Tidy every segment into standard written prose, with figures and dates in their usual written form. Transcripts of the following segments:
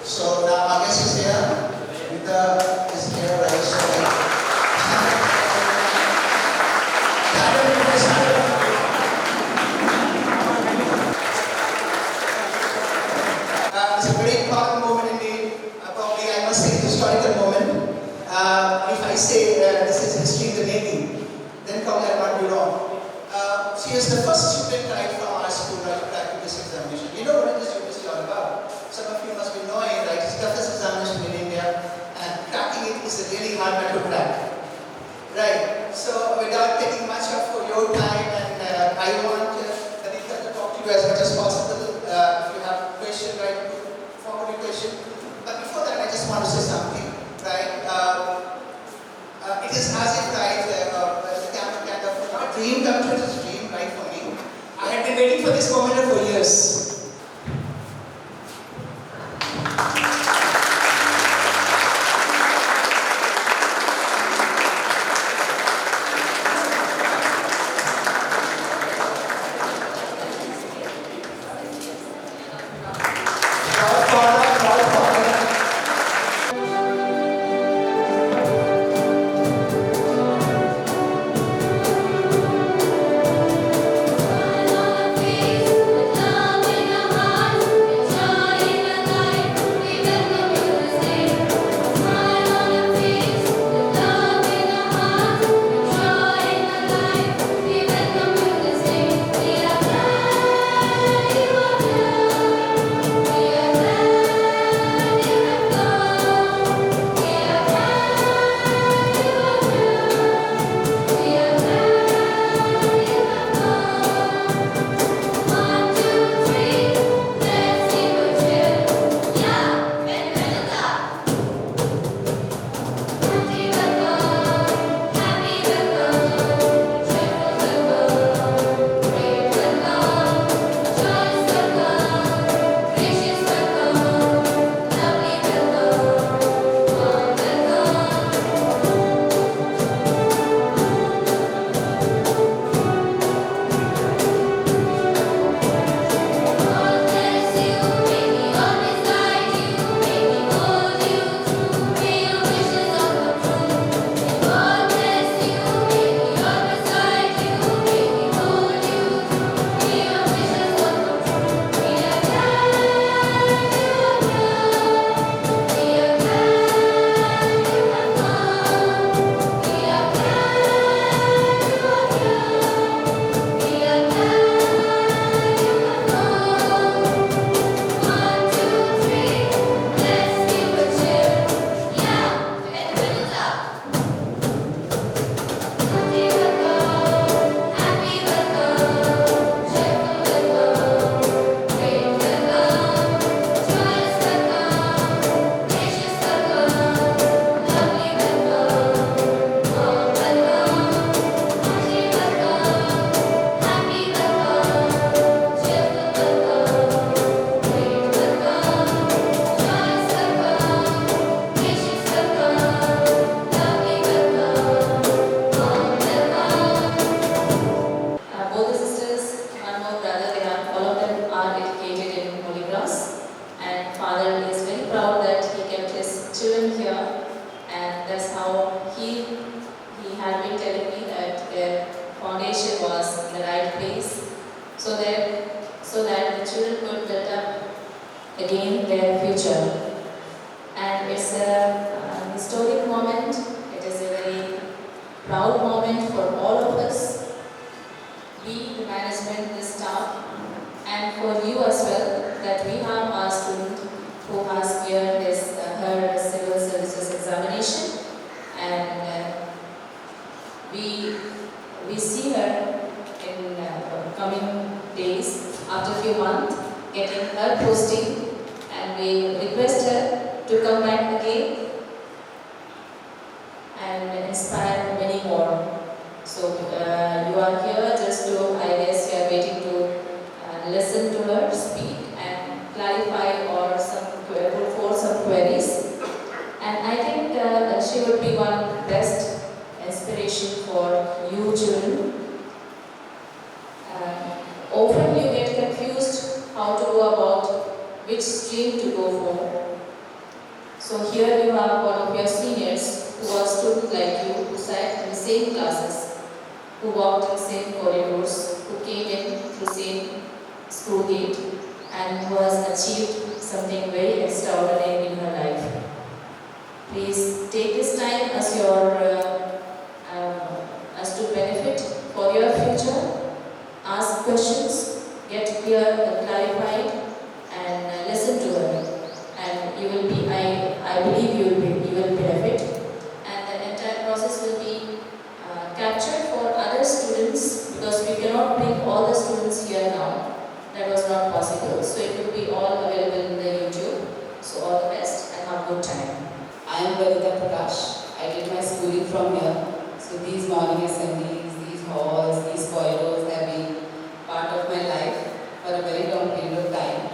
So now our guest is here. Banita is here, right? So it's a very important moment indeed. Probably I must say it's a historical moment. If I say this is history in the making, then probably I might be wrong. She is the first student right from our school right to crack this examination. You know what this university is all about. Some of you must be knowing, right? It's the toughest examination in India, and cracking it is a really hard matter to crack. Right. So without taking much of your time, and I want Banita to talk to you as much as possible. If you have a question, right, forward your question. But before that, I just want to say something, right? It is as if, right, kind of not dream come true, it's a dream, right, for me. I had been waiting for this moment for years. Often you get confused how to go about which stream to go for. So here you have one of your seniors who was student like you, who sat in the same classes, who walked in the same corridors, who came in through the same school gate, and who has achieved something very extraordinary in her life. Please take this time as your as to benefit for your future. Ask questions, get clear, clarified, and listen to her. And you will be, I believe you will benefit. And the entire process will be captured for other students, because we cannot bring all the students here now. That was not possible. So it will be all available in the YouTube. So all the best and have a good time. I am Banita Prakash. I did my schooling from here. So these morning assemblies, these halls, these corridors have been part of my life for a very long period of time.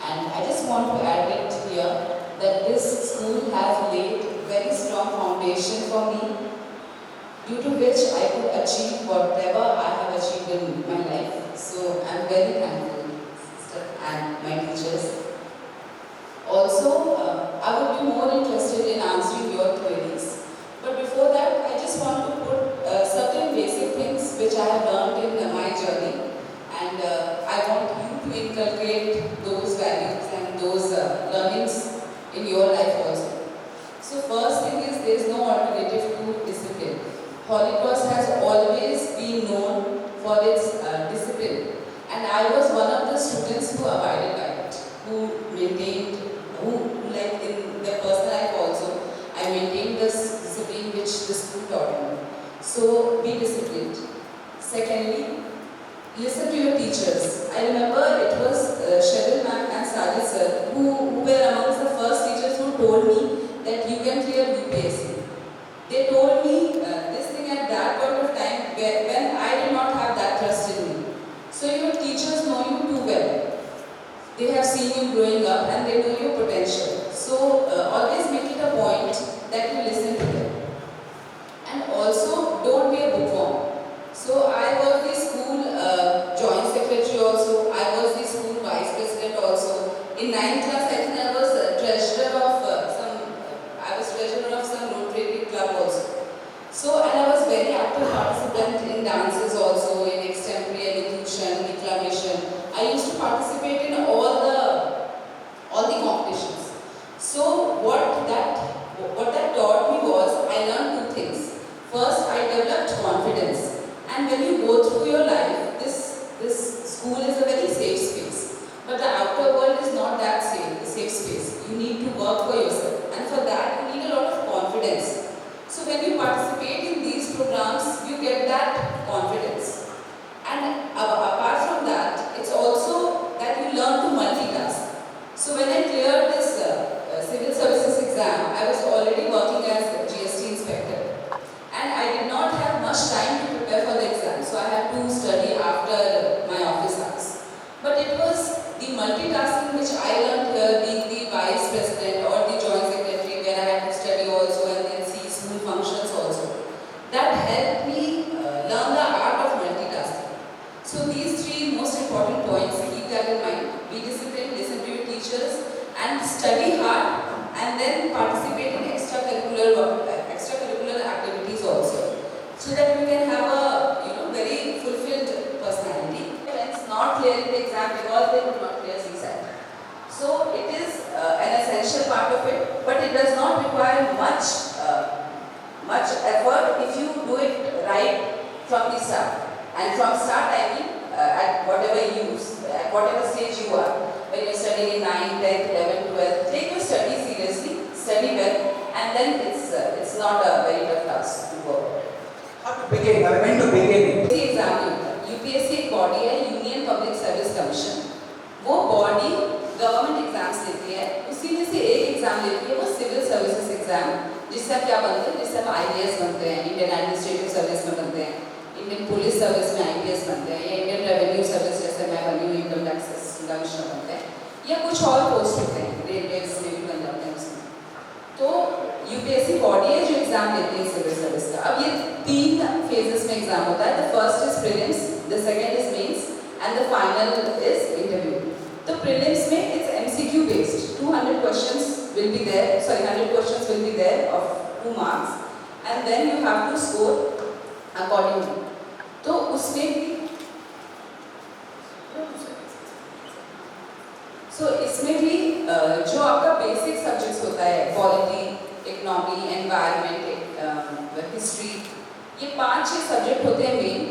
And I just want to add it here that this school has laid very strong foundation for me, due to which I could achieve whatever I have achieved in my life. So I'm very thankful, sister, and my teachers. Also, I would be more interested in answering your queries. But before that, I just want to put certain basic things which I have learned in my journey. And I want you to inculcate those values and those learnings in your life also. So first thing is, there is no alternative to discipline. Holy Cross has always been known for its discipline. And I was one of the students who abided by it, who maintained, like in their personal life also, I maintained this discipline which the school taught me. So be disciplined. Secondly, listen to your teachers. I remember it was Cheryl ma'am and Sajid sir who were amongst the first teachers who told me that you can clear UPSC. They told me this thing at that point of time when I did not have that trust in me. So your teachers know you too well. They have seen you growing up and they know your potential. So always make it a point that you listen to them. And also, don't be a bookworm. So I was the school joint secretary also. I was the school vice president also. In 9th class, I think I was treasurer of some Rotary club also. So, and I was very active participant in dances also, in extempore, elocution, declamation. I used to participate in all the competitions. So what that taught me was, I learned two things. First, I developed confidence. And when you go through your life, this school is a very safe space. But the outer world is not that safe space. You need to work for yourself. And for that, you need a lot of confidence. So when you participate in these programs, you get that confidence. And apart from that, it's also that you learn to multitask. So when I cleared this civil services exam, I was already working as a GST inspector. And I did not have much time to prepare for the exam. So I had to study after my office hours. But it was the multitasking which I learned here, being the vice president or the joint secretary, where I had to study also and then see school functions also. That helped me learn the art of multitasking. So these three most important points, keep that in mind. Be disciplined, listen to your teachers, and study hard, and then participate in extracurricular activities also, so that you can have a very fulfilled personality. Parents not clearing the exam because they could not clear CSAT. So it is an essential part of it, but it does not require much effort if you do it right from the start. And from start, I mean at whatever stage you are. When you're studying in 9th, 10th, 11th, 12th, take your study seriously, study well, and then it's not a very tough task to work. How to begin? When to begin? UPSC exam, UPSC एक body है, Union Public Service Commission. वो body government exams लेती है, उसी में से एक exam लेती है, वो सिविल सर्विसेज एग्जाम, जिससे आप क्या बनते हैं, जिससे आप IAS बनते हैं, इंडियन एडमिनिस्ट्रेटिव सर्विस में बनते हैं, इंडियन पुलिस सर्विस में IPS बनते हैं, या इंडियन रेवेन्यू सर्विस जैसे मैं बनी हूँ इनकम टैक्स कमिश्नर बनते हैं, या कुछ और पोस्ट होते हैं, रेलवेज में भी बन जाते हैं उसमें. तो UPSC बॉडी है जो एग्जाम लेती है सिविल सर्विस का. अब ये 3 फेजेस में एग्जाम होता है. The first is prelims, the second is mains and the final is interview. तो प्रीलिम्स में it's MCQ based, 200 questions will be there, sorry, 100 questions will be there of 2 marks, and then you have to score accordingly. तो उसमें भी इसमें भी जो आपका basic subjects होता है, पॉलिटी, इकोनॉमी, एनवायरनमेंट, हिस्ट्री, ये 5-6 सब्जेक्ट होते हैं मेन,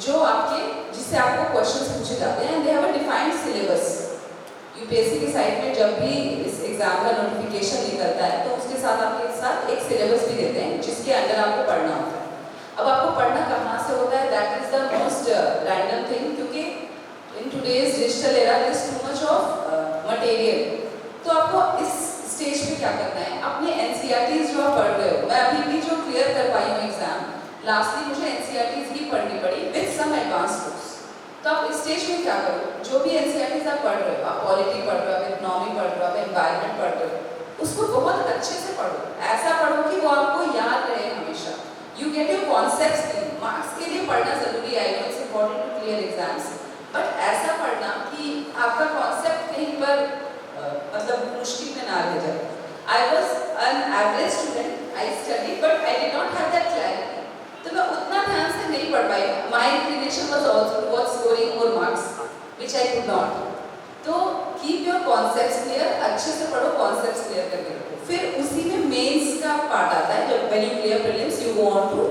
जो आपके जिससे आपको क्वेश्चंस पूछे जाते हैं, and they have a defined syllabus. UPSC की साइट में जब भी इस एग्जाम का नोटिफिकेशन निकलता है तो उसके साथ आपके साथ एक सिलेबस भी देते हैं जिसके अंदर आपको पढ़ना होता है. अब आपको पढ़ना कहाँ से होता है, that is the most random thing, क्योंकि in today's digital era there is too much of material. तो आपको इस स्टेज पे क्या करना है, अपने एनसीईआरटीज जो आप पढ़ रहे हो, मैं अभी भी जो क्लियर कर पाई हूँ एग्जाम, लास्टली मुझे एनसीईआरटीज ही पढ़नी पड़ी विद सम एडवांस बुक्स. तो आप इस स्टेज में क्या करो, जो भी एनसीईआरटीज आप पढ़ रहे हो, आप पॉलिटी पढ़ रहे हो, आप इकोनॉमी पढ़ रहे हो, आप एनवायरनमेंट पढ़ रहे हो, उसको बहुत अच्छे से पढ़ो, ऐसा पढ़ो कि वो आपको याद रहे हमेशा. You get your concepts. Marks के लिए पढ़ना जरूरी है, it's important to clear exams, but ऐसा पढ़ना कि आपका कॉन्सेप्ट कहीं पर मतलब मुश्किल में ना रह जाए. I was an average student, I study but I did not have that clarity. तो मैं उतना ध्यान से नहीं पढ़ पाई. My inclination was also towards scoring more marks which I could not. तो कीप योर कॉन्सेप्ट्स क्लियर, अच्छे से पढ़ो, कॉन्सेप्ट्स क्लियर करके रखो. फिर उसी में मेंस का पार्ट आता है. जब when you clear prelims you go on to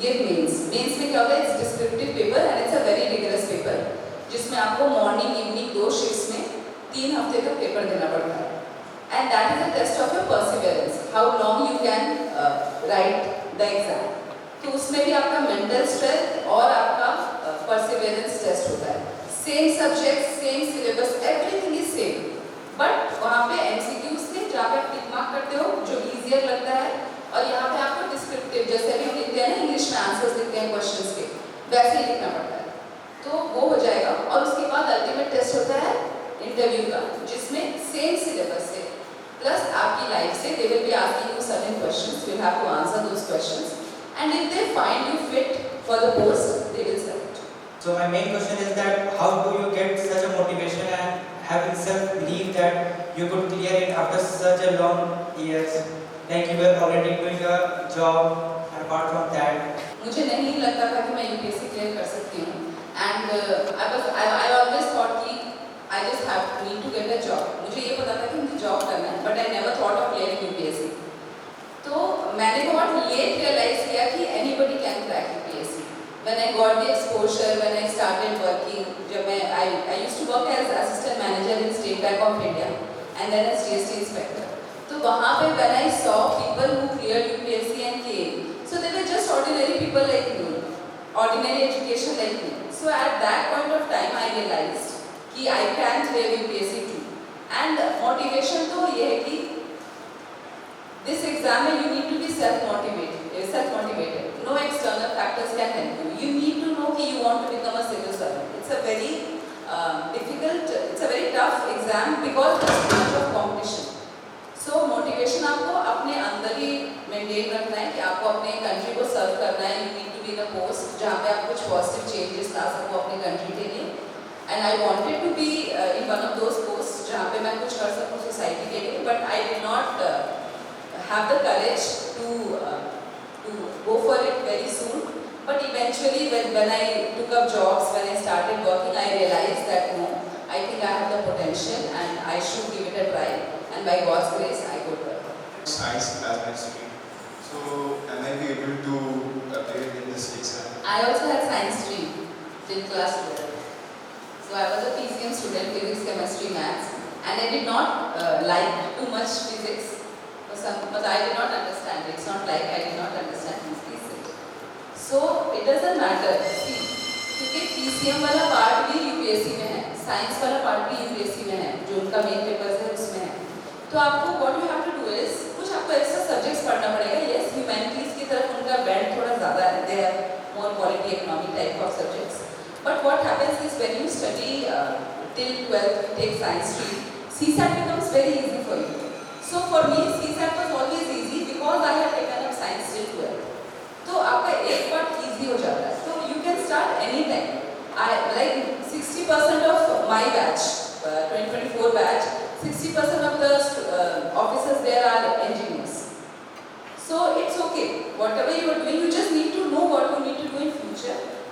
give mains. Mains में क्या होता है, it's descriptive paper and it's a very rigorous paper, जिसमें आपको मॉर्निंग इवनिंग 2 शिफ्ट्स में 3 हफ्ते तक पेपर देना पड़ता है. And that is a test of your perseverance, how long you can write the exam. तो उसमें भी आपका मेंटल स्ट्रेंथ और आपका परसिवियरेंस टेस्ट होता है. Same subject, same syllabus, everything is same, but वहाँ पे एमसीक्यूज थे जहाँ पे आप टिक मार्क करते हो जो इजियर लगता है, और यहाँ पे आपको डिस्क्रिप्टिव, जैसे भी हम लिखते हैं ना इंग्लिश में आंसर्स लिखते हैं क्वेश्चंस के, वैसे ही लिखना पड़ता है. तो वो हो जाएगा. और उसके बाद अल्टीमेट टेस्ट होता है इंटरव्यू का, जिसमें सेम सिलेबस से प्लस आपकी लाइफ से they will be asking you certain questions, you have to answer those questions, and if they find you fit for the post, they will select you. So my main question is that how do you get such a motivation and having self-belief that you could clear it after such a long years, like you were already doing a job, and apart from that? मुझे नहीं लगता था कि मैं UPSC clear कर सकती हूँ, and I always thought कि I just need to get a job. मुझे ये पता था कि मुझे जॉब करना है, but I never thought of clearing UPSC. तो मैंने बहुत लेट रियलाइज किया कि anybody can crack UPSC. When I got the exposure, when I started working, जब मैं I used to work as assistant manager in State Bank of India and then as GST inspector. तो वहाँ पे when I saw people who cleared UPSC and came, so they were just ordinary people like me, ordinary education like me. So at that point of time I realised कि I can clear UPSC too. And motivation तो ये है कि this exam you need to be self-motivated. No external factors can help you. You need to know that you want to become a civil servant. It's a very difficult, it's a very tough exam because there's so much of competition. So motivation आपको अपने अंदर ही maintain रखना है कि आपको अपने country को serve करना है. You need to be in a post जहाँ पे आप कुछ positive changes ला सको अपने country के लिए. And I wanted to be in one of those posts जहाँ पे मैं कुछ कर सकूँ society के लिए, but I did not have the courage to go for it very soon. But eventually when I took up jobs, when I started working, I realized that no, I think I have the potential and I should give it a try, and by God's grace I could work. Science as my stream. So am I be able to appear in this exam? I also had science stream till class 12. So I was a PCM student, physics, chemistry, maths, and I did not like too much physics. But I did not understand. It's not like I did not understand these things. So it doesn't matter. See, क्योंकि PCM वाला part भी UPSC में है, science वाला part भी UPSC में है, जो उनका मेन पेपर्स है उसमें है. तो आपको what you have to do is कुछ आपको एक्स्ट्रा सब्जेक्ट्स पढ़ना पड़ेगा. Yes, ह्यूमैनिटीज की तरफ उनका बेंड थोड़ा ज़्यादा है. They have more quality economic type of subjects. But what happens is when you study till 12th, you take science stream, CSAT becomes very easy for you. So for me, CSAT was always easy because I had taken up science till 12th. तो आपका एक part easy हो जाता है. So you can start anytime. Like 60% of my batch, 2024 batch, 60% of the officers it's okay. Whatever you are doing, you